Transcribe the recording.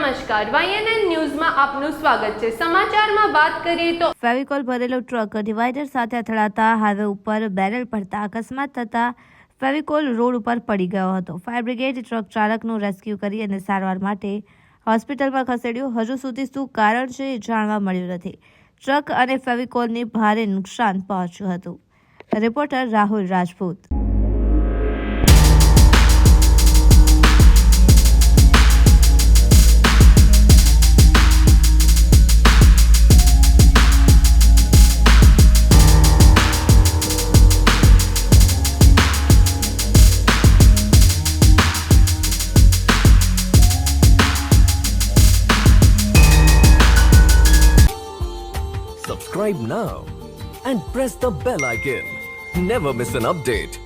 નમસ્કાર, YNN ન્યૂઝમાં આપનું સ્વાગત છે। સમાચારમાં વાત કરીએ તો ફેવિકોલ ભરેલો ટ્રક ડિવાઈડર સાથે અથડાતા હાઈવે ઉપર બેરલ પડતા અકસ્માત થતા ફેવિકોલ રોડ ઉપર પડી ગયો હતો। ફાયર બ્રિગેડ ટ્રક ચાલકનું રેસ્ક્યુ કરી અને સારવાર માટે હોસ્પિટલમાં ખસેડ્યો। હજુ સુધી શું કારણ છે એ જાણવા મળ્યું નથી। ટ્રક અને ફેવિકોલને ભારે નુકસાન પહોંચ્યું હતું। Reporter Rahul Rajput. Subscribe now and press the bell icon. Never miss an update.